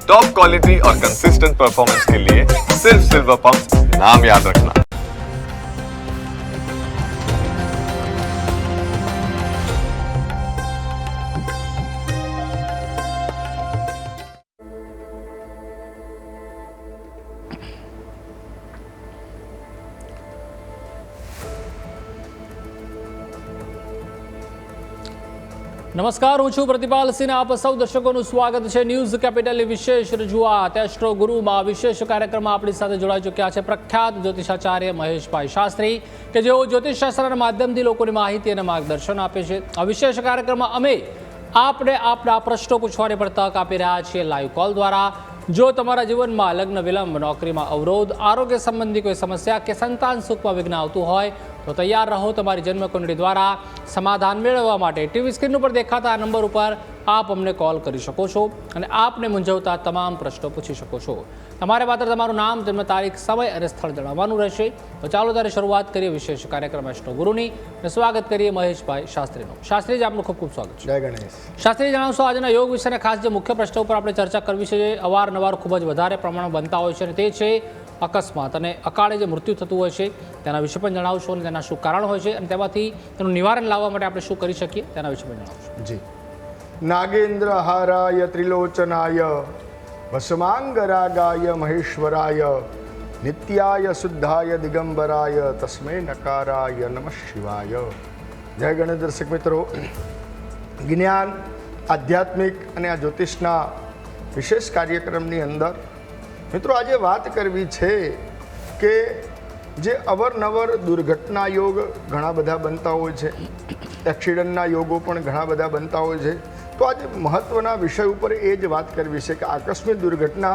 Top quality और consistent performance के लिए सिर्फ सिल्वर पंप नाम याद रखना। નમસ્કાર, હું છું પ્રતિપાલ સિંહ. આપ સૌ દર્શકોનું સ્વાગત છે ન્યૂઝ કેપિટલની વિશેષ રજૂઆત એસ્ટ્રો ગુરુમાં. વિશેષ કાર્યક્રમમાં આપણી સાથે જોડાઈ ચૂક્યા છે પ્રખ્યાત જ્યોતિષાચાર્ય મહેશભાઈ શાસ્ત્રી, કે જેઓ જ્યોતિષશાસ્ત્રના માધ્યમથી લોકોની માહિતી અને માર્ગદર્શન આપે છે. આ વિશેષ કાર્યક્રમમાં અમે આપને આપણા પ્રશ્નો પૂછવાની પણ તક આપી રહ્યા છીએ લાઈવ કોલ દ્વારા. જો તમારા જીવનમાં લગ્ન વિલંબ, નોકરીમાં અવરોધ, આરોગ્ય સંબંધી કોઈ સમસ્યા કે સંતાન સુખમાં વિઘ્ન આવતું હોય તો તૈયાર રહો તમારી જન્મકુંડળી દ્વારા સમાધાન મેળવવા માટે. ટીવી સ્ક્રીન ઉપર દેખાતા આ નંબર ઉપર આપ અમને કોલ કરી શકો છો અને આપને મૂંઝવતા તમામ પ્રશ્નો પૂછી શકો છો. તમારે માત્ર તમારું નામ, જન્મ તારીખ, સમય અને સ્થળ જણાવવાનું રહેશે. તો ચાલો ત્યારે શરૂઆત કરીએ વિશેષ કાર્યક્રમ એસ્ટ્રો ગુરુની અને સ્વાગત કરીએ મહેશભાઈ શાસ્ત્રીનું. શાસ્ત્રીજી, આપનું ખૂબ ખૂબ સ્વાગત છે. જય ગણેશ. શાસ્ત્રી, જણાવશો આજના યોગ વિશેના ખાસ જે મુખ્ય પ્રશ્નો ઉપર આપણે ચર્ચા કરવી છે, જે અવારનવાર ખૂબ જ વધારે પ્રમાણમાં બનતા હોય છે, અને તે છે અકસ્માત અને અકાળે જે મૃત્યુ થતું હોય છે તેના વિશે પણ જણાવશો અને તેના શું કારણ હોય છે અને તેમાંથી તેનું નિવારણ લાવવા માટે આપણે શું કરી શકીએ તેના વિશે પણ જણાવશો. જી. નાગેન્દ્ર હારાય ત્રિલોચનાય ભસ્માંગરાગાય મહેશ્વરાય નિત્યાય શુદ્ધાય દિગંબરાય તસ્મૈ નકારાય નમઃ શિવાય. જય ગણેશ. દર્શક મિત્રો, જ્ઞાન, આધ્યાત્મિક અને આ જ્યોતિષના વિશેષ કાર્યક્રમની અંદર મિત્રો આજે વાત કરવી છે કે જે અવરનવર દુર્ઘટના યોગ ઘણા બધા બનતા હોય છે, એક્સિડન્ટના યોગો પણ ઘણા બધા બનતા હોય છે. તો આજે મહત્ત્વના વિષય ઉપર એ જ વાત કરવી છે કે આકસ્મિક દુર્ઘટના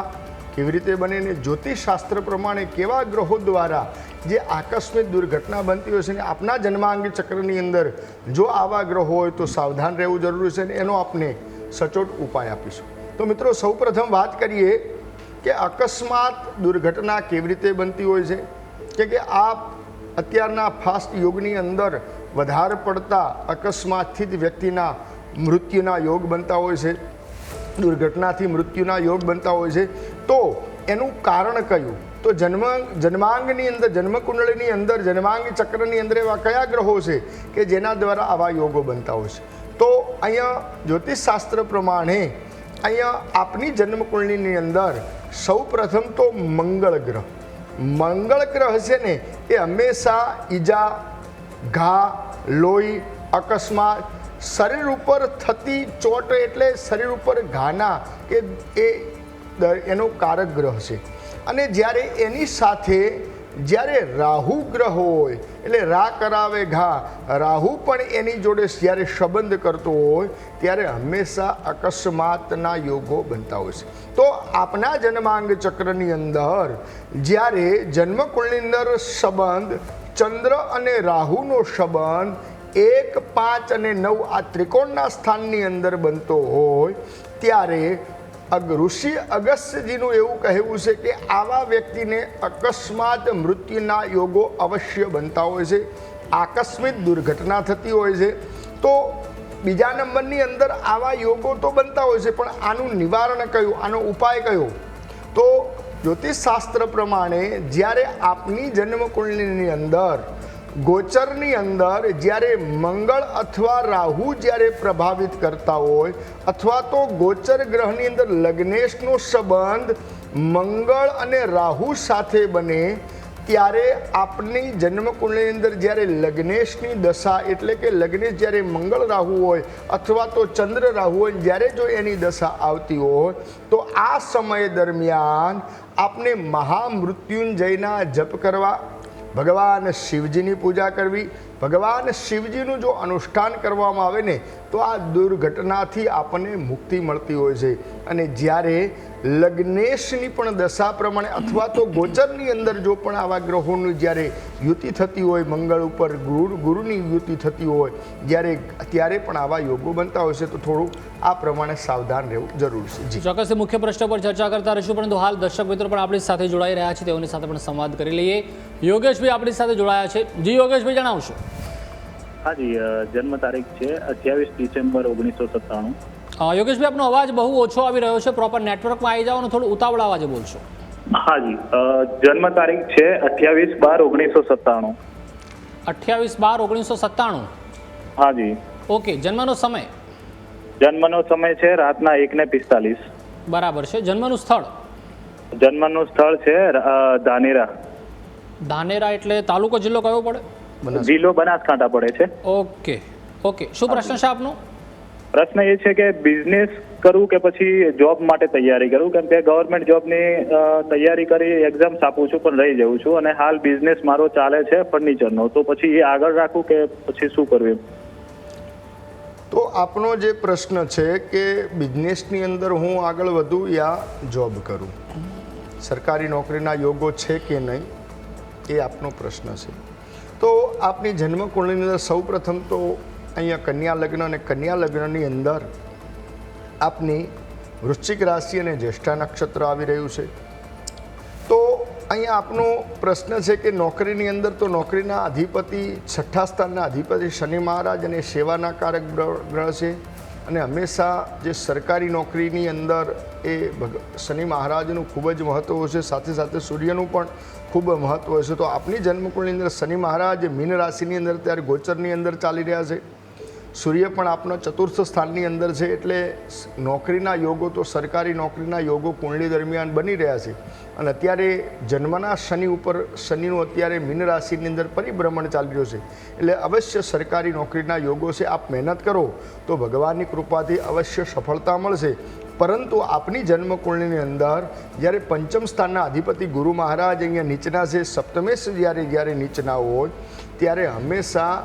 કેવી રીતે બને ને જ્યોતિષશાસ્ત્ર પ્રમાણે કેવા ગ્રહો દ્વારા જે આકસ્મિક દુર્ઘટના બનતી હોય છે ને આપના જન્માંગ ચક્રની અંદર જો આવા ગ્રહો હોય તો સાવધાન રહેવું જરૂરી છે ને એનો આપને સચોટ ઉપાય આપીશું. તો મિત્રો સૌપ્રથમ વાત કરીએ કે અકસ્માત દુર્ઘટના કેવી રીતે બનતી હોય છે કે આ અત્યારના ફાસ્ટ યુગની અંદર વધારે પડતા અકસ્માતથી જ વ્યક્તિના મૃત્યુના યોગ બનતા હોય છે, દુર્ઘટનાથી મૃત્યુના યોગ બનતા હોય છે. તો એનું કારણ કયું? તો જન્માંગની અંદર, જન્મકુંડળીની અંદર, જન્માંગ ચક્રની અંદર એવા કયા ગ્રહો છે કે જેના દ્વારા આવા યોગો બનતા હોય છે? તો અહીંયા જ્યોતિષશાસ્ત્ર પ્રમાણે અહીંયા આપની જન્મકુંડળીની અંદર સૌ પ્રથમ તો મંગળ ગ્રહ. મંગળ ગ્રહ છે ને એ હંમેશા ઈજા, ઘા, લોહી, અકસ્માત, શરીર ઉપર થતી ચોટ એટલે શરીર ઉપર ઘાના કે એનો કારક ગ્રહ છે. અને જ્યારે એની સાથે જ્યારે રાહુ ગ્રહ હોય એટલે રા કરાવે ઘા, રાહુ પણ એની જોડે જ્યારે સંબંધ કરતો હોય ત્યારે હંમેશા અકસ્માતના યોગો બનતા હોય છે. તો આપના જન્માંગ ચક્રની અંદર જ્યારે જન્મકુંડળીની અંદર સંબંધ ચંદ્ર અને રાહુનો સંબંધ 1, 5 અને 9 આ ત્રિકોણના સ્થાનની અંદર બનતો હોય ત્યારે ઋષિ અગસ્ત્યજીનું એવું કહેવું છે કે આવા વ્યક્તિને અકસ્માત મૃત્યુના યોગો અવશ્ય બનતા હોય છે, આકસ્મિક દુર્ઘટના થતી હોય છે. તો બીજા નંબરની અંદર આવા યોગો તો બનતા હોય છે, પણ આનું નિવારણ કયું, આનો ઉપાય કયો? તો જ્યોતિષશાસ્ત્ર પ્રમાણે જ્યારે આપની જન્મકુંડળીની અંદર ગોચરની અંદર જ્યારે મંગળ અથવા રાહુ જ્યારે પ્રભાવિત કરતા હોય અથવા તો ગોચર ગ્રહની અંદર લગ્નેશનો સંબંધ મંગળ અને રાહુ સાથે બને ત્યારે આપની જન્મકુંડળીની અંદર જ્યારે લગ્નેશની દશા એટલે કે લગ્નેશ જ્યારે મંગળ રાહુ હોય અથવા તો ચંદ્ર રાહુ હોય, જ્યારે જો એની દશા આવતી હોય તો આ સમય દરમિયાન આપને મહામૃત્યુંજયના જપ કરવા, ભગવાન શિવજીની પૂજા કરવી, ભગવાન શિવજીનું જો અનુષ્ઠાન કરવામાં આવે ને તો આ દુર્ઘટનાથી આપણને મુક્તિ મળતી હોય છે. અને જ્યારે લગ્નેશની પણ દશા પ્રમાણે અથવા તો ગોચરની અંદર જો પણ આવા ગ્રહોની જ્યારે યુતિ થતી હોય, મંગળ ઉપર ગુરુની યુતિ થતી હોય ત્યારે પણ આવા યોગો બનતા હોય છે. તો થોડું આ પ્રમાણે સાવધાન રહેવું જરૂરી છે. જી ચોક્કસ મુખ્ય પ્રશ્નો પર ચર્ચા કરતા રહીશું, પરંતુ હાલ દર્શક મિત્રો પણ આપણી સાથે જોડાઈ રહ્યા છે, તેઓની સાથે પણ સંવાદ કરી લઈએ. યોગેશભાઈ આપણી સાથે જોડાયા છે. જી યોગેશભાઈ, જણાવશો. હાજી, જન્મ તારીખ છે 28 ડિસેમ્બર 1997. યોગેશભાઈ, આપનો અવાજ બહુ ઓછો આવી રહ્યો છે. પ્રોપર નેટવર્કમાં આવી જાઓ અને થોડું ઉતાવળ અવાજે બોલશો. હાજી, જન્મ તારીખ છે 28/12/1997. 28/12/1997. હાજી. ઓકે. જન્મનો સમય? જન્મનો સમય છે રાતના 1:45. બરાબર છે. જન્મનું સ્થળ? જન્મનું સ્થળ છે ધાનેરા. ધાનેરા એટલે તાલુકો જિલ્લો કયો પડે? જિલ્લો બનાસકાંઠા પડે છે. Okay okay. શું પ્રશ્ન છે આપનો? પ્રશ્ન એ છે કે બિઝનેસ કરું કે પછી જોબ માટે તૈયારી કરું, કેમ કે ગવર્મેન્ટ જોબની તૈયારી કરી એક્ઝામ્સ આપું છું પણ રહી જાઉં છું, અને હાલ બિઝનેસ મારો ચાલે છે ફર્નિચરનો, તો પછી એ આગળ રાખું કે પછી શું કરવું? તો આપનો જે પ્રશ્ન છે કે બિઝનેસની અંદર હું આગળ વધું યા જોબ કરું, સરકારી નોકરીના યોગો છે કે નહીં, એ આપનો પ્રશ્ન છે. તો આપની જન્મકુંડળીની અંદર સૌ પ્રથમ તો અહીંયા કન્યા લગ્ન, અને કન્યા લગ્નની અંદર આપની વૃશ્ચિક રાશિ અને જ્યેષ્ઠા નક્ષત્ર આવી રહ્યું છે. તો અહીંયા આપનો પ્રશ્ન છે કે નોકરીની અંદર, તો નોકરીના અધિપતિ, છઠ્ઠા સ્થાનના અધિપતિ શનિ મહારાજ અને સેવાના કારક ગ્રહ છે, અને હંમેશા જે સરકારી નોકરીની અંદર એ શનિ મહારાજનું ખૂબ જ મહત્ત્વ છે, સાથે સાથે સૂર્યનું પણ ખૂબ મહત્ત્વ છે. તો આપની જન્મકુંડળીની અંદર શનિ મહારાજ મીન રાશિની અંદર ત્યારે ગોચરની અંદર ચાલી રહ્યા છે, સૂર્ય પણ આપનો ચતુર્થ સ્થાનની અંદર છે, એટલે નોકરીના યોગો, તો સરકારી નોકરીના યોગો કુંડળી દરમિયાન બની રહ્યા છે. અને અત્યારે જન્મના શનિ ઉપર શનિનું અત્યારે મીન રાશિની અંદર પરિભ્રમણ ચાલી રહ્યું છે, એટલે અવશ્ય સરકારી નોકરીના યોગો છે. આપ મહેનત કરો તો ભગવાનની કૃપાથી અવશ્ય સફળતા મળશે. પરંતુ આપની જન્મકુંડળીની અંદર જ્યારે પંચમ સ્થાનના અધિપતિ ગુરુ મહારાજ અહીંયા નીચના છે, સપ્તમેશ જ્યારે નીચના હોય ત્યારે હંમેશા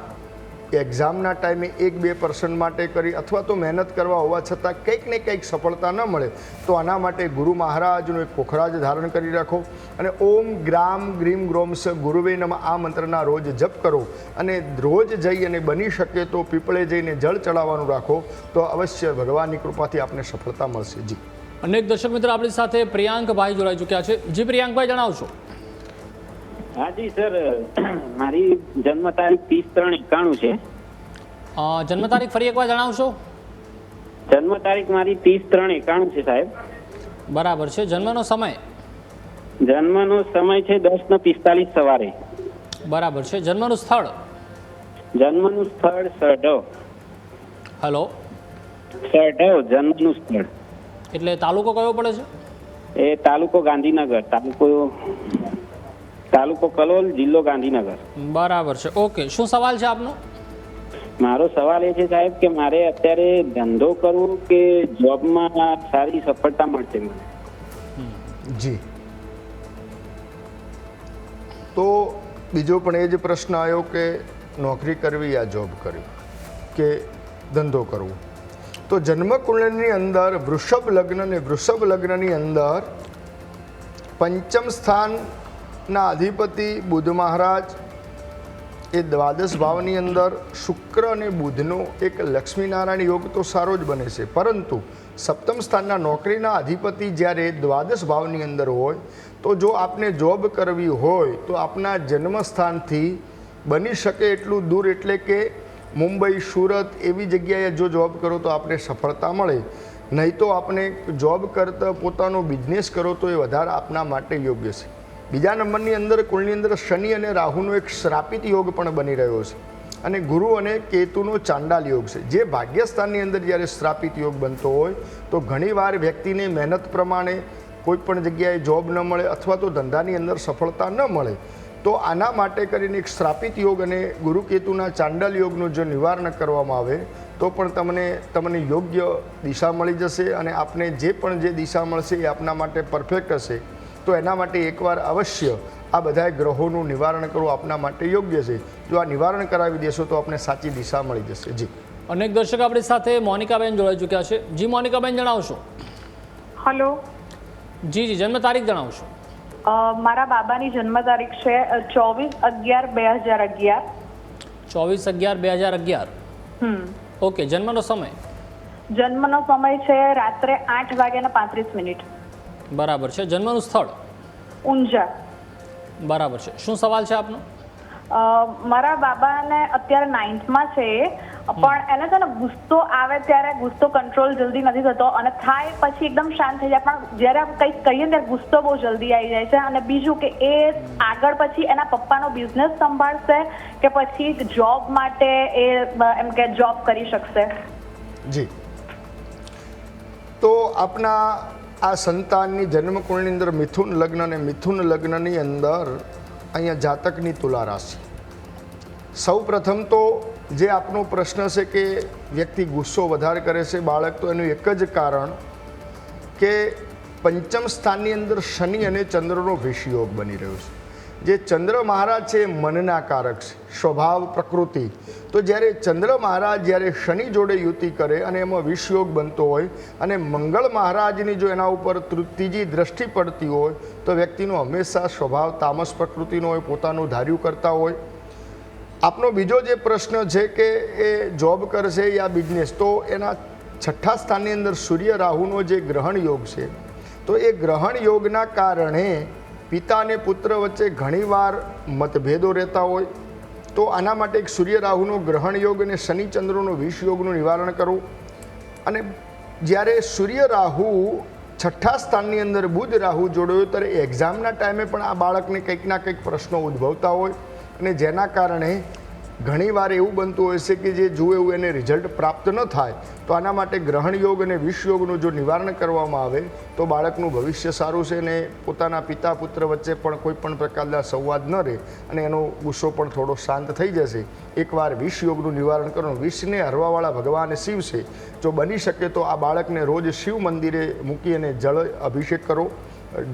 એક્ઝામના ટાઈમે 1-2% માટે કરી અથવા તો મહેનત કરવા હોવા છતાં કંઈક ને કંઈક સફળતા ન મળે, તો આના માટે ગુરુ મહારાજનું એક પોખરાજ ધારણ કરી રાખો, અને ઓમ ગ્રામ ગ્રીમ ગ્રોમ સ ગુરુવે નમઃ આ મંત્રના રોજ જપ કરો, અને રોજ જઈ અને બની શકે તો પીપળે જઈને જળ ચડાવવાનું રાખો, તો અવશ્ય ભગવાનની કૃપાથી આપને સફળતા મળશે. જી. અનેક દર્શક મિત્રો આપણી સાથે પ્રિયાંકભાઈ જોડાઈ ચૂક્યા છે. જી પ્રિયાંકભાઈ, જણાવશો. હા જી સર, મારી જન્મ તારીખ 30/3/91 છે. જન્મ તારીખ ફરી એકવાર જણાવશો. જન્મ તારીખ મારી 30/3/91 છે સાહેબ. બરાબર છે. જન્મનો સમય? જન્મનો સમય છે 10:45 સવારે. બરાબર છે. જન્મનું સ્થળ? જન્મનું સ્થળ સરઢવ. હલો. સરઢવ જન્મનું સ્થળ. એટલે તાલુકો કયો પડે છે? એ તાલુકો ગાંધીનગર, તાલુકો કલોલ, જિલ્લો ગાંધીનગર. બરાબર છે. ઓકે. શું સવાલ છે આપનો? મારો સવાલ એ છે સાહેબ કે મારે અત્યારે ધંધો કરવો કે જોબમાં સારી સફળતા મળશે મને? જી. તો બીજો પણ એ જ પ્રશ્ન આવ્યો કે નોકરી કરવી યા જોબ કરવી કે ધંધો કરવો. તો જન્મકુંડળીની અંદર વૃષભ લગ્ન, અને વૃષભ લગ્નની અંદર પંચમ સ્થાનના અધિપતિ બુધ મહારાજ એ દ્વાદશ ભાવની અંદર શુક્ર અને બુધનો એક લક્ષ્મીનારાયણ યોગ તો સારો જ બને છે, પરંતુ સપ્તમ સ્થાનના નોકરીના અધિપતિ જ્યારે દ્વાદશ ભાવની અંદર હોય, તો જો આપને જોબ કરવી હોય તો આપના જન્મસ્થાનથી બની શકે એટલું દૂર, એટલે કે મુંબઈ, સુરત એવી જગ્યાએ જો જોબ કરો તો આપને સફળતા મળે, નહીં તો આપને જોબ કરતાં પોતાનો બિઝનેસ કરો તો એ વધારે આપના માટે યોગ્ય છે. બીજા નંબરની અંદર કુળની અંદર શનિ અને રાહુનો એક શ્રાપિત યોગ પણ બની રહ્યો છે, અને ગુરુ અને કેતુનો ચાંડાલ યોગ છે. જે ભાગ્યસ્થાનની અંદર જ્યારે શ્રાપિત યોગ બનતો હોય તો ઘણીવાર વ્યક્તિને મહેનત પ્રમાણે કોઈ પણ જગ્યાએ જોબ ન મળે અથવા તો ધંધાની અંદર સફળતા ન મળે. તો આના માટે કરીને એક શ્રાપિત યોગ અને ગુરુ કેતુના ચાંડાલ યોગનું જો નિવારણ કરવામાં આવે તો પણ તમને યોગ્ય દિશા મળી જશે, અને આપને જે પણ જે દિશા મળશે એ આપના માટે પરફેક્ટ હશે. તો એના માટે એકવાર અવશ્ય આ બધા ગ્રહોનું નિવારણ કરવું આપના માટે યોગ્ય છે. જો આ નિવારણ કરાવી દેશો તો આપને સાચી દિશા મળી જશે. જી. અનેક દર્શક આપણી સાથે મોનિકાબેન જોડાઈ ચૂક્યા છે. જી મોનિકાબેન, જણાવશો. હલો. જી, જન્મ તારીખ જણાવશો. મારા બાબાની જન્મ તારીખ છે 24/11/2011. 24/11/2011. ઓકે. જન્મનો સમય? જન્મનો સમય છે રાત્રે 8:35. બરાબર છે. જન્મનું સ્થળ? ઊંઝા. બરાબર છે. શું સવાલ છે આપનો? મારા બાબાને અત્યારે 9th માં છે, પણ એને છે ને ગુસ્સો આવે ત્યારે ગુસ્સો કંટ્રોલ જલ્દી નથી થતો અને થાય પછી એકદમ શાંત થઈ જાય, પણ જ્યારે આમ કંઈક કહીએ ને ત્યારે ગુસ્સો બહુ જલ્દી આવી જાય છે. અને બીજું કે એ આગળ પછી એના પપ્પાનો બિઝનેસ સંભાળશે કે પછી જોબ માટે એ એમ કે જોબ કરી શકશે? જી, તો આપના આ સંતાનની જન્મકુંડળીની અંદર મિથુન લગ્ન અને મિથુન લગ્નની અંદર અહીંયા જાતકની તુલા રાશિ. સૌ પ્રથમ તો જે આપનો પ્રશ્ન છે કે વ્યક્તિ ગુસ્સો વધારે કરે છે બાળક, તો એનું એક જ કારણ કે પંચમ સ્થાનની અંદર શનિ અને ચંદ્રનો વિષયોગ બની રહ્યો છે. જે ચંદ્ર મહારાજ છે એ મનના કારક છે, સ્વભાવ પ્રકૃતિ. તો જ્યારે ચંદ્ર મહારાજ જ્યારે શનિ જોડે યુતિ કરે અને એમાં વિષયોગ બનતો હોય અને મંગળ મહારાજની જો એના ઉપર ત્રીજી દ્રષ્ટિ પડતી હોય તો વ્યક્તિનો હંમેશા સ્વભાવ તામસ પ્રકૃતિનો હોય, પોતાનું ધાર્યું કરતા હોય. આપનો બીજો જે પ્રશ્ન છે કે એ જોબ કરશે યા બિઝનેસ, તો એના છઠ્ઠા સ્થાનની અંદર સૂર્ય રાહુનો જે ગ્રહણ યોગ છે, તો એ ગ્રહણ યોગના કારણે પિતા અને પુત્ર વચ્ચે ઘણીવાર મતભેદો રહેતા હોય. તો આના માટે એક સૂર્ય રાહુનો ગ્રહણ યોગ અને શનિ ચંદ્રનો વિષ યોગનું નિવારણ કરવું. અને જ્યારે સૂર્ય રાહુ છઠ્ઠા સ્થાનની અંદર બુધ રાહુ જોડ્યો ત્યારે એક્ઝામના ટાઈમે પણ આ બાળકને કંઈક ના કંઈક પ્રશ્નો ઉદ્ભવતા હોય અને જેના કારણે ઘણીવાર એવું બનતું હોય છે કે જે જુએ એવું એને રિઝલ્ટ પ્રાપ્ત ન થાય. તો આના માટે ગ્રહણ યોગ અને વિષ યોગનું જો નિવારણ કરવામાં આવે તો બાળકનું ભવિષ્ય સારું છે અને પોતાના પિતા પુત્ર વચ્ચે પણ કોઈ પણ પ્રકારના સંવાદ ન રહે અને એનો ગુસ્સો પણ થોડો શાંત થઈ જશે. એકવાર વિષ યોગનું નિવારણ કરવાનું. વિષને હરવાવાળા ભગવાન શિવ છે, જો બની શકે તો આ બાળકને રોજ શિવ મંદિરે મૂકી અને જળ અભિષેક કરો.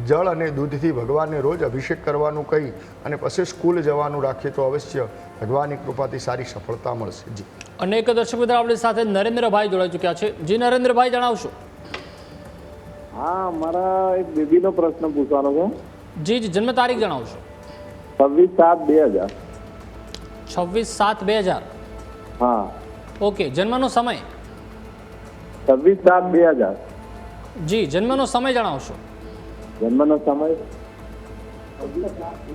જળ અને દૂધથી ભગવાનને રોજ અભિષેક કરવાનું કહી અને પછી સ્કૂલ જવાનું રાખીએ તો અવશ્ય ભગવાનની કૃપાથી સારી સફળતા મળશે. જી, અનેક દર્શક મિત્રો આપણી સાથે નરેન્દ્રભાઈ જોડાઈ ચૂક્યા છે. જી નરેન્દ્રભાઈ, જણાવશો? હા, મારા એક બેબીનો પ્રશ્ન પૂછવાનો છે. જી જી, જન્મ તારીખ જણાવશો? 26/7/2000. 26/7/2000. હા. ઓકે, જન્મનો સમય? 26/7/2000. જી, જન્મનો સમય જણાવશો? જન્મનો સમય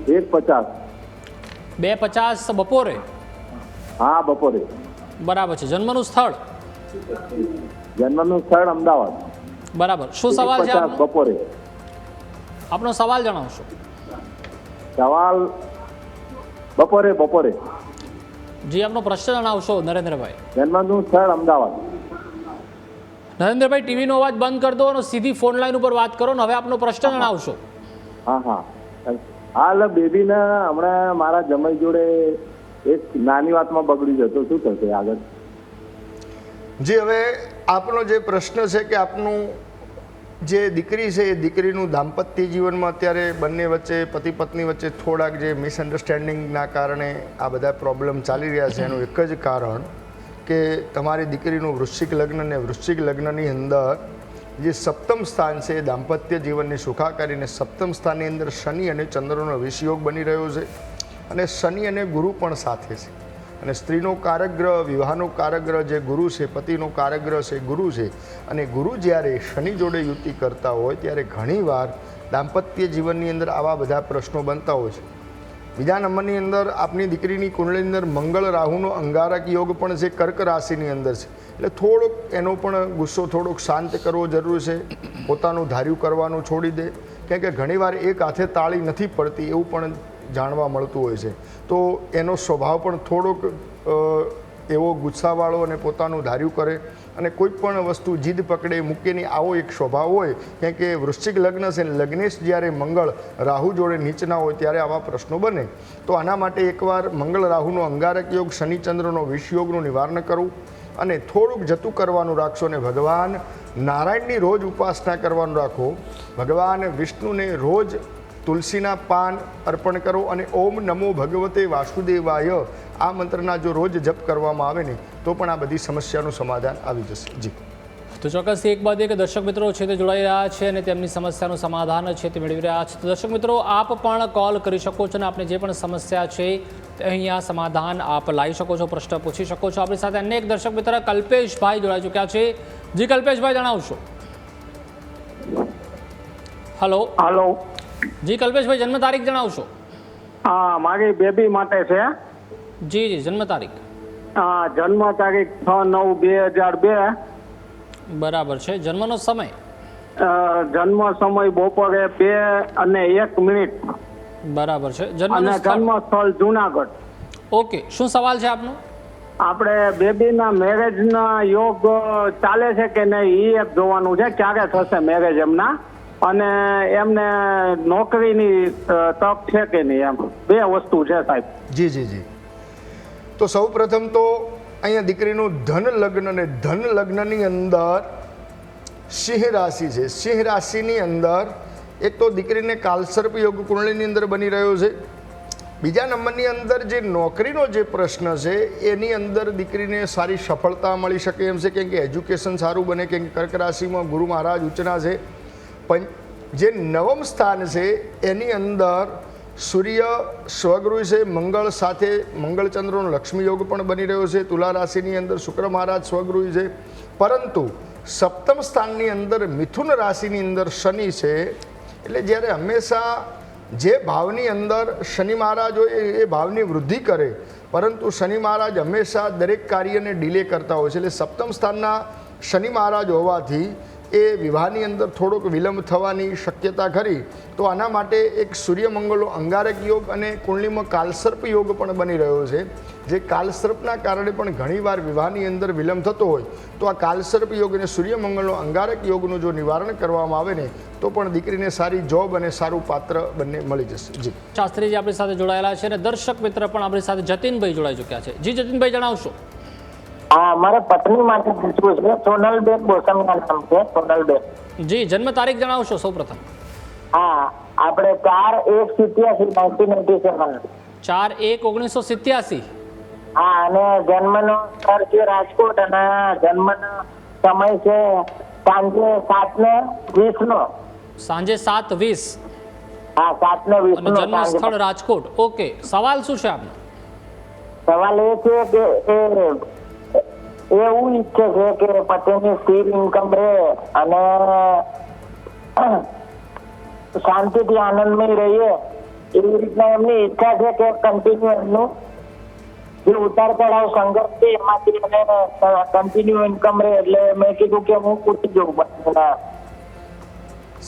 1:50. 2:50 બપોરે? હા, બપોરે. બરાબર છે. જન્મનું સ્થળ? જન્મનું સ્થળ અમદાવાદ. બરાબર. શું સવાલ છે 1:50 આપનો? બપોરે. આપનો સવાલ જણાવશો? સવાલ બપોરે. જી, આપનો પ્રશ્ન જણાવશો નરેન્દ્રભાઈ? જન્મનું સ્થળ અમદાવાદ. નરેન્દ્રભાઈ, ટીવીનો અવાજ બંધ કરી દો અને સીધી ફોન લાઈન ઉપર વાત કરો ને હવે આપનો પ્રશ્ન જણાવશો. હા. હાલ બેબીને હમણાં મારા જમાઈ જોડે એક નાની વાતમાં બગડી જતો, શું થશે આગળ? જી, હવે આપનો જે પ્રશ્ન છે કે આપનું જે દીકરી છે એ દીકરીનું દાંપત્ય જીવનમાં અત્યારે બંને વચ્ચે પતિ પત્ની વચ્ચે થોડાક જે મિસઅન્ડરસ્ટેન્ડિંગના કારણે આ બધા પ્રોબ્લેમ ચાલી રહ્યા છે. એનું એક જ કારણ કે તમારી દીકરીનું વૃશ્ચિક લગ્ન અને વૃશ્ચિક લગ્નની અંદર જે સપ્તમ સ્થાન છે એ દાંપત્ય જીવનની સુખાકારીને સપ્તમ સ્થાનની અંદર શનિ અને ચંદ્રનો વિષયોગ બની રહ્યો છે અને શનિ અને ગુરુ પણ સાથે છે. અને સ્ત્રીનો કારકગ્રહ, વિવાહનો કારકગ્રહ જે ગુરુ છે, પતિનો કારકગ્રહ છે ગુરુ છે. અને ગુરુ જ્યારે શનિ જોડે યુતિ કરતા હોય ત્યારે ઘણીવાર દાંપત્ય જીવનની અંદર આવા બધા પ્રશ્નો બનતા હોય છે. બીજા નંબરની અંદર આપની દીકરીની કુંડળીની અંદર મંગળ રાહુનો અંગારક યોગ પણ છે, કર્ક રાશિની અંદર છે. એટલે થોડોક એનો પણ ગુસ્સો થોડોક શાંત કરવો જરૂર છે. પોતાનું ધાર્યું કરવાનું છોડી દે, કેમ કે ઘણીવાર એક હાથે તાળી નથી પડતી એવું પણ જાણવા મળતું હોય છે. તો એનો સ્વભાવ પણ થોડોક એવો ગુસ્સાવાળો અને પોતાનું ધાર્યું કરે અને કોઈ પણ વસ્તુ જીદ પકડે મૂકે નહીં, આવો એક સ્વભાવ હોય. કેમ કે વૃશ્ચિક લગ્ન છે, લગ્નેશ જ્યારે મંગળ રાહુ જોડે નીચના હોય ત્યારે આવા પ્રશ્નો બને. તો આના માટે એકવાર મંગળ રાહુનો અંગારક યોગ, શનિ ચંદ્રનો વિષયોગનું નિવારણ કરવું અને થોડુંક જતું કરવાનું રાખશો અને ભગવાન નારાયણની રોજ ઉપાસના કરવાનું રાખો. ભગવાન વિષ્ણુને રોજ તુલસીના પાન અર્પણ કરો અને ઓમ નમો ભગવતે વાસુદેવાય આ મંત્રના જો રોજ જપ કરવામાં આવે ને તો પણ આ બધી સમસ્યાનું સમાધાન આવી જશે. જી, તો ચોક્કસથી એક બાદ એક દર્શક મિત્રો છે તે જોડાઈ રહ્યા છે અને તેમની સમસ્યાનું સમાધાન છે તે મેળવી રહ્યા છે. તો દર્શક મિત્રો, આપ પણ કોલ કરી શકો છો અને આપને જે પણ સમસ્યા છે તે અહીંયા સમાધાન આપ લાવી શકો છો, પ્રશ્ન પૂછી શકો છો. આપણી સાથે અનેક દર્શક મિત્ર કલ્પેશભાઈ જોડાઈ ચૂક્યા છે. જી કલ્પેશભાઈ, જણાવશો? હલો. જી કલ્પેશભાઈ, જન્મ તારીખ જણાવશો? હા, મારી બેબી માટે છે. જી જી, જન્મ તારીખ? જન્મ તારીખ 6/9/2002. બરાબર છે. જન્મનો સમય? જન્મ સમય બપોરે 2:01. બરાબર છે. અને જન્મ જન્મ સ્થળ જુનાગઢ. ઓકે, શું સવાલ છે આપનો? આપણે બેબીના મેરેજના યોગ ચાલે છે કે નહીં એ એક જોવાનું છે, ક્યારે થશે મેરેજ એમના, અને એમને નોકરીની તક છે કે નહીં, એમ બે વસ્તુ છે સાહેબ. જી જી જી. તો સૌ પ્રથમ તો અહીંયા દીકરીનું ધન લગ્ન, અને ધન લગ્નની અંદર સિંહ રાશિ છે. સિંહ રાશિની અંદર એક તો દીકરીને કાલસર્પ યોગ કુંડળીની અંદર બની રહ્યો છે. બીજા નંબરની અંદર જે નોકરીનો જે પ્રશ્ન છે એની અંદર દીકરીને સારી સફળતા મળી શકે એમ છે, કેમ કે એજ્યુકેશન સારું બને, કેમ કે કર્ક રાશિમાં ગુરુ મહારાજ ઉચ્ચના છે. પણ જે નવમ સ્થાન છે એની અંદર સૂર્ય સ્વગૃહ છે, મંગળ સાથે મંગળચંદ્રનો લક્ષ્મી યોગ પણ બની રહ્યો છે. તુલા રાશિની અંદર શુક્ર મહારાજ સ્વગૃહ છે. પરંતુ સપ્તમ સ્થાનની અંદર મિથુન રાશિની અંદર શનિ છે. એટલે જ્યારે હંમેશા જે ભાવની અંદર શનિ મહારાજ હોય એ ભાવની વૃદ્ધિ કરે, પરંતુ શનિ મહારાજ હંમેશા દરેક કાર્યને ડિલે કરતા હોય છે. એટલે સપ્તમ સ્થાનના શનિ મહારાજ હોવાથી એ વિવાહની અંદર થોડોક વિલંબ થવાની શક્યતા ખરી. તો આના માટે એક સૂર્યમંગળનો અંગારક યોગ અને કુંડલીમાં કાલસર્પ યોગ પણ બની રહ્યો છે. જે કાલસર્પના કારણે પણ ઘણીવાર વિવાહની અંદર વિલંબ થતો હોય, તો આ કાલસર્પ યોગ અને સૂર્યમંગળનો અંગારક યોગનું જો નિવારણ કરવામાં આવે ને તો પણ દીકરીને સારી જોબ અને સારું પાત્ર બંને મળી જશે. જી શાસ્ત્રીજી આપણી સાથે જોડાયેલા છે અને દર્શક મિત્ર પણ આપણી સાથે જતીનભાઈ જોડાઈ ચૂક્યા છે. જી જતીનભાઈ, જણાવશો? હા, મારે પત્ની માટે પૂછવું છે. સોનલબેન ગોસ્વામીના નામ છે, સોનલબેન. જી, જન્મ તારીખ જણાવશો સૌપ્રથમ? હા, આપણે 4/1/87. 4/1/1987. હા, અને જન્મનો સ્થળ છે રાજકોટ, અને જન્મનો સમય છે સાંજે 7:20. સાંજે 7:20. હા, 7:20. અને જન્મ સ્થળ રાજકોટ. ઓકે, સવાલ શું છે આપનો? સવાલ એ છે કે એવું ઈચ્છે છે કે પતિની સ્થિર ઇન્કમ રહે અને શાંતિથી આનંદમય રહીએ, એવી રીતના એમની ઈચ્છા છે કે કન્ટિન્યુ એમનું જે ઉતાર ચઢાવ સંઘર્ષ છે એમાંથી કન્ટિન્યુ ઇન્કમ રહે. એટલે મેં કીધું કે હું પૂછી જઉં.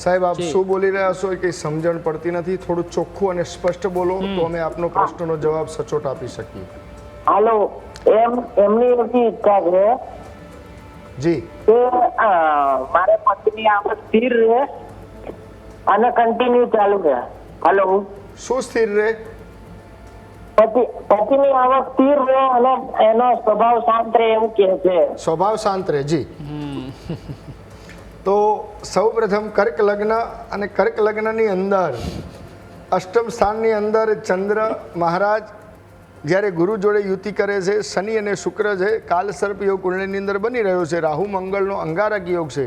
સાહેબ, આપ શું બોલી રહ્યા છો એ કંઈ સમજણ પડતી નથી. થોડું ચોખ્ખું અને સ્પષ્ટ બોલો તો અમે આપનો પ્રશ્નનો જવાબ સચોટ આપી શકીએ. હાલો, એમની એવી ઈચ્છા છે જી કે મારે પતિની આવક સ્થિર રહે અને કન્ટિન્યુ ચાલુ રહે. હાલો, શું સ્થિર રહે? પતિની આવક સ્થિર રહે અને એનો સ્વભાવ શાંત રહે એવું કે છે. સ્વભાવ શાંત રહે. જી. તો સૌ પ્રથમ કર્ક લગ્ન, અને કર્ક લગ્નની અંદર અષ્ટમ સ્થાનની અંદર ચંદ્ર મહારાજ જ્યારે ગુરુ જોડે યુતિ કરે છે, શનિ અને શુક્ર છે, કાલસર્પ યોગ કુંડળીની અંદર બની રહ્યો છે. રાહુ મંગળનો અંગારક યોગ છે,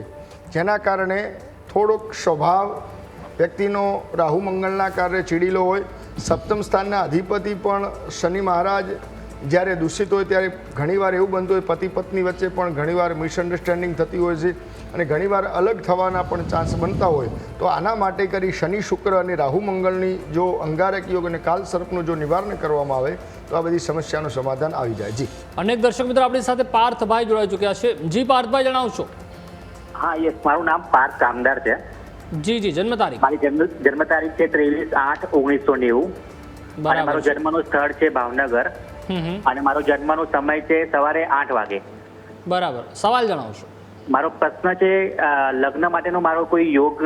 જેના કારણે થોડોક સ્વભાવ વ્યક્તિનો રાહુ મંગળના કારણે ચીડીલો હોય. સપ્તમ સ્થાનના અધિપતિ પણ શનિ મહારાજ જ્યારે દૂષિત હોય ત્યારે ઘણીવાર એવું બનતું હોય પતિ પત્ની વચ્ચે પણ ઘણીવાર મિસઅન્ડરસ્ટેન્ડિંગ થતી હોય છે અને ઘણીવાર અલગ થવાના પણ ચાન્સ બનતા હોય. તો આના માટે કરી શનિ શુક્ર અને રાહુ મંગળની જો અંગારક યોગ અને કાલસર્પનું જો નિવારણ કરવામાં આવે તો આ બધી સમસ્યાનું સમાધાન આવી જાય. જી, અનેક દર્શક મિત્રો આપણી સાથે પાર્થભાઈ જોડાઈ ચૂક્યા છે. જી પાર્થભાઈ, જણાવશો? હા, યસ, મારું નામ પાર્થ કામદાર છે. જી જી, જન્મ તારીખ? મારી જન્મ તારીખ છે 23/8/1990. અને મારો જન્મનું સ્થળ છે ભાવનગર. અને મારો જન્મનો સમય છે સવારે 8 વાગે. બરાબર, સવાલ જણાવશો? મારો પ્રશ્ન છે લગ્ન માટેનો મારો કોઈ યોગ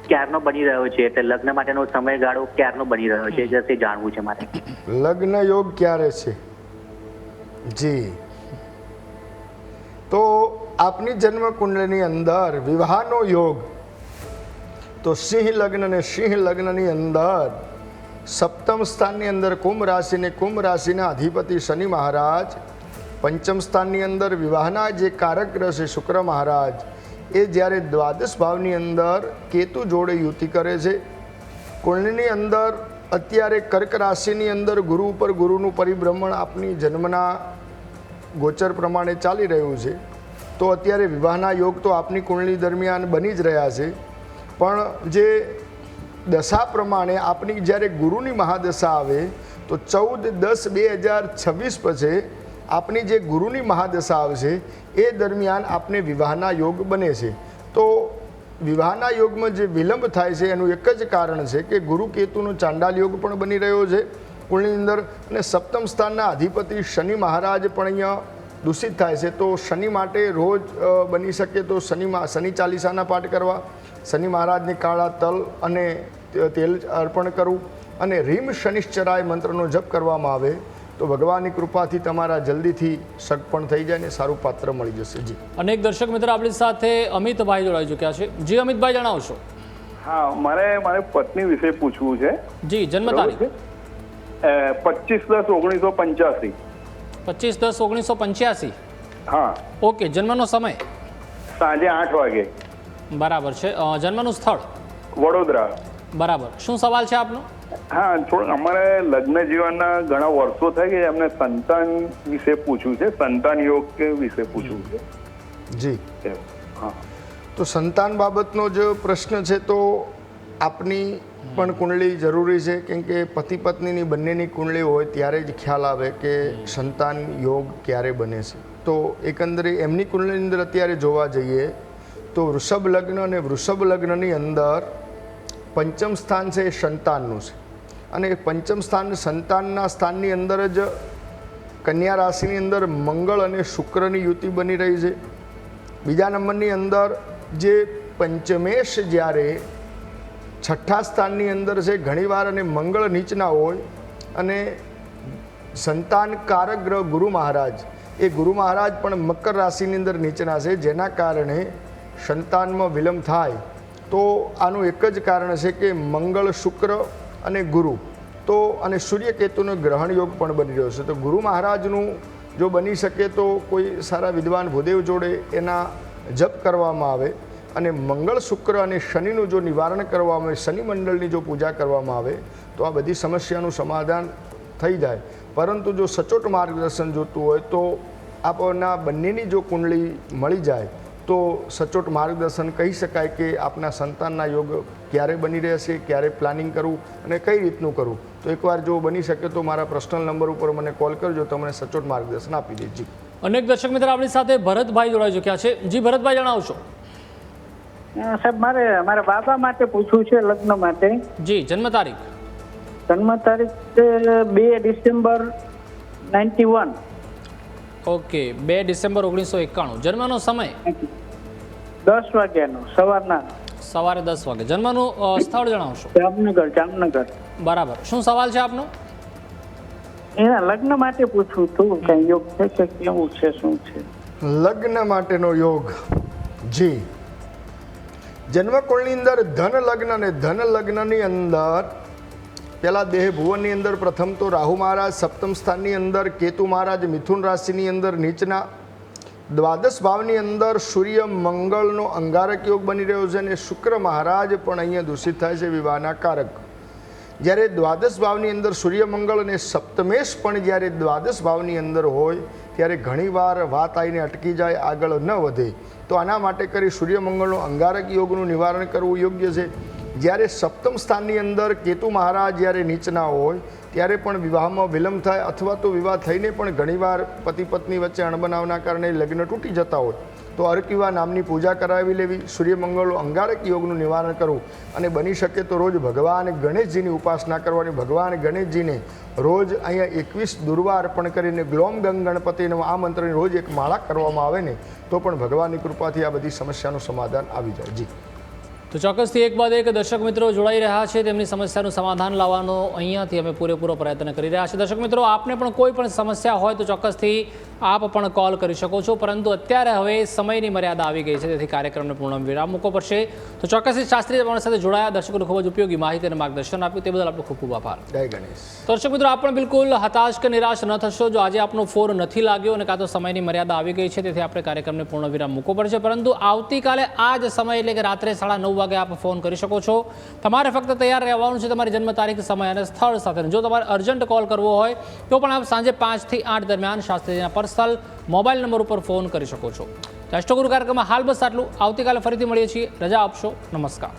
ક્યારનો બની રહ્યો છે, એટલે લગ્ન માટેનો સમયગાળો ક્યારનો બની રહ્યો છે તે જાણવું છે મારે. લગ્ન યોગ ક્યારે છે? જી, તો આપની જન્મ કુંડળીની અંદર વિવાહનો યોગ તો સિંહ લગ્ન અને સિંહ લગ્નની અંદર સપ્તમ સ્થાનની અંદર કુંભ રાશિ ને કુંભ રાશિના અધિપતિ શનિ મહારાજ, પંચમ સ્થાનની અંદર વિવાહના જે કારક ગ્રહ છે શુક્ર મહારાજ, એ જ્યારે દ્વાદશ ભાવની અંદર કેતુ જોડે યુતિ કરે છે. કુંડળીની અંદર અત્યારે કર્ક રાશિની અંદર ગુરુ ઉપર ગુરુનું પરિભ્રમણ આપની જન્મના ગોચર પ્રમાણે ચાલી રહ્યું છે. તો અત્યારે વિવાહના યોગ તો આપની કુંડળી દરમિયાન બની જ રહ્યા છે, પણ જે દશા પ્રમાણે આપની જ્યારે ગુરુની મહાદશા આવે તો 14/10/2026 પછી આપની જે ગુરુની મહાદશા આવશે એ દરમિયાન આપને વિવાહના યોગ બને છે. તો વિવાહના યોગમાં જે વિલંબ થાય છે એનું એક જ કારણ છે કે ગુરુ કેતુનો ચાંડાલ યોગ પણ બની રહ્યો છે કુળની અંદર, અને સપ્તમ સ્થાનના અધિપતિ શનિ મહારાજ પણ અહીંયા દૂષિત થાય છે. તો શનિ માટે રોજ બની શકે તો શનિ ચાલીસાના પાઠ કરવા, શનિ મહારાજને કાળા તલ અને તેલ અર્પણ કરવું અને રીમ શનિશ્ચરાય મંત્રનો જપ કરવામાં આવે તો ભગવાનની કૃપાથી તમારા જલ્દીથી સગપણ થઈ જાય ને સારું પાત્ર મળી જશે. જી, અનેક દર્શક મિત્ર આપણી સાથે અમિતભાઈ જોડાઈ ચૂક્યા છે. જી અમિતભાઈ, જણાવશો. હા, મારે પત્ની વિશે પૂછવું છે. જી, જન્મ તારીખ 25/10/1985. 25/10/1985. હા. ઓકે, જન્મનો સમય સાંજે 8 વાગે. બરાબર છે. જન્મનું સ્થળ વડોદરા. બરાબર. શું સવાલ છે આપનો? હા, થોડું અમારે લગ્ન જીવનના ઘણા વર્ષો થઈ ગયા, એમને સંતાન વિશે પૂછવું છે, સંતાન યોગ વિશે પૂછવું છે. જી, હા. તો સંતાન બાબતનો જે પ્રશ્ન છે તો આપની પણ કુંડળી જરૂરી છે, કેમ કે પતિ પત્નીની બંનેની કુંડળી હોય ત્યારે જ ખ્યાલ આવે કે સંતાન યોગ ક્યારે બને છે. તો એકંદરે એમની કુંડળીની અંદર અત્યારે જોવા જઈએ તો વૃષભ લગ્ન અને વૃષભ લગ્નની અંદર પંચમ સ્થાન છે એ સંતાનનું છે, અને પંચમ સ્થાન સંતાનના સ્થાનની અંદર જ કન્યા રાશિની અંદર મંગળ અને શુક્રની યુતિ બની રહી છે. બીજા નંબરની અંદર જે પંચમેશ જ્યારે છઠ્ઠા સ્થાનની અંદર છે ઘણીવાર, અને મંગળ નીચના હોય અને સંતાન કારક ગ્રહ ગુરુ મહારાજ, એ ગુરુ મહારાજ પણ મકર રાશિની અંદર નીચના છે, જેના કારણે સંતાનમાં વિલંબ થાય. તો આનું એક જ કારણ છે કે મંગળ શુક્ર અને ગુરુ તો અને સૂર્ય કેતુનો ગ્રહણ યોગ પણ બની રહ્યો છે. તો ગુરુ મહારાજનું જો બની શકે તો કોઈ સારા વિદ્વાન ભૂદેવ જોડે એના જપ કરવામાં આવે, અને મંગળ શુક્ર અને શનિનું જો નિવારણ કરવામાં આવે, શનિ મંડળની જો પૂજા કરવામાં આવે તો આ બધી સમસ્યાનું સમાધાન થઈ જાય. પરંતુ જો સચોટ માર્ગદર્શન જોતું હોય તો આપના બંનેની જો કુંડળી મળી જાય તો સચોટ માર્ગદર્શન કહી શકાય કે આપના સંતાનના યોગ ક્યારે બની રહેશે, ક્યારે પ્લાનિંગ કરવું અને કઈ રીતનું કરવું. તો એકવાર જો બની શકે તો મારા પર્સનલ નંબર ઉપર મને કોલ કરજો, તમને સચોટ માર્ગદર્શન આપી દે. જી, અનેક દર્શક મિત્ર આપણી સાથે ભરતભાઈ જોડાઈ ચૂક્યા છે. જી ભરતભાઈ, જણાવશો. સાહેબ, મારા બાબા માટે પૂછવું છે, લગ્ન માટે. જી, જન્મ તારીખ 2 ડિસેમ્બર 91. Okay, 2 December 1991. જન્મનો સમય 10 વાગ્યાનો સવારના. સવારે 10 વાગે. જન્મનું સ્થળ જણાવશો. જામનગર. બરાબર. શું સવાલ છે આપનો? એના લગ્ન માટે પૂછવું હતું, કઈ યોગ છે કે કેવું છે, શું છે? લગ્ન માટેનો યોગ. જી, જન્મકુળની અંદર ધન લગ્ન અને ધન લગ્નની અંદર પહેલાં દેહ ભુવનની અંદર પ્રથમ તો રાહુ મહારાજ સપ્તમ સ્થાનની અંદર, કેતુ મહારાજ મિથુન રાશિની અંદર નીચના, દ્વાદશ ભાવની અંદર સૂર્ય મંગળનો અંગારક યોગ બની રહ્યો છે, અને શુક્ર મહારાજ પણ અહીંયા દૂષિત થાય છે વિવાહના કારક. જ્યારે દ્વાદશ ભાવની અંદર સૂર્ય મંગળ અને સપ્તમેશ પણ જ્યારે દ્વાદશ ભાવની અંદર હોય ત્યારે ઘણીવાર વાત આવીને અટકી જાય, આગળ ન વધે. તો આના માટે કરી સૂર્ય મંગળનો અંગારક યોગનું નિવારણ કરવું યોગ્ય છે. જ્યારે સપ્તમ સ્થાનની અંદર કેતુ મહારાજ જ્યારે નીચના હોય ત્યારે પણ વિવાહમાં વિલંબ થાય, અથવા તો વિવાહ થઈને પણ ઘણીવાર પતિ પત્ની વચ્ચે અણબનાવના કારણે લગ્ન તૂટી જતા હોય તો અર્કવિવાહ નામની પૂજા કરાવી લેવી, સૂર્યમંગળનો અંગારક યોગનું નિવારણ કરવું, અને બની શકે તો રોજ ભગવાન ગણેશજીની ઉપાસના કરવાની. ભગવાન ગણેશજીને રોજ અહીંયા 21 દુર્વા અર્પણ કરીને ગ્લોમ ગંગ ગણપતિનો આ મંત્રની રોજ એક માળા કરવામાં આવે ને તો પણ ભગવાનની કૃપાથી આ બધી સમસ્યાનું સમાધાન આવી જાય. જી, તો ચોક્કસથી એક બાદ એક દર્શક મિત્રો જોડાઈ રહ્યા છે, તેમની સમસ્યાનું સમાધાન લાવવાનો અહીંયાથી અમે પૂરેપૂરો પ્રયત્ન કરી રહ્યા છીએ. દર્શક મિત્રો, આપને પણ કોઈ પણ સમસ્યા હોય તો ચોક્કસથી આપ પણ કોલ કરી શકો છો, પરંતુ અત્યારે હવે સમયની મર્યાદા આવી ગઈ છે, તેથી કાર્યક્રમને પૂર્ણ વિરામ મૂકવો પડશે. તો ચોક્કસથી શાસ્ત્રી તમારી સાથે જોડાયા, દર્શકોને ખૂબ જ ઉપયોગી માહિતી અને માર્ગદર્શન આપ્યું, તે બદલ આપણો ખૂબ ખૂબ આભાર. જય ગણેશ. દર્શક મિત્રો, આપ પણ બિલકુલ હતાશ કે નિરાશ ન થશો જો આજે આપનો ફોન નથી લાગ્યો અને કાં તો સમયની મર્યાદા આવી ગઈ છે, તેથી આપણે કાર્યક્રમને પૂર્ણ વિરામ મૂકવો પડશે. પરંતુ આવતીકાલે આ જ સમય એટલે કે રાત્રે 9:30 વાગે આપ ફોન કરી શકો છો. તમારે ફક્ત તૈયાર રહેવાનું છે તમારી જન્મ તારીખ, સમય અને સ્થળ સાથે. જો તમારે અર્જન્ટ કોલ કરવો હોય તો પણ આપ સાંજે 5 થી 8 દરમિયાન શાસ્ત્રીજીના પર્સનલ મોબાઈલ નંબર ઉપર ફોન કરી શકો છો. રાષ્ટ્રગુરુ કાર્યક્રમમાં હાલ બસ આટલું. આવતીકાલે ફરીથી મળીએ છીએ. રજા આપશો. નમસ્કાર.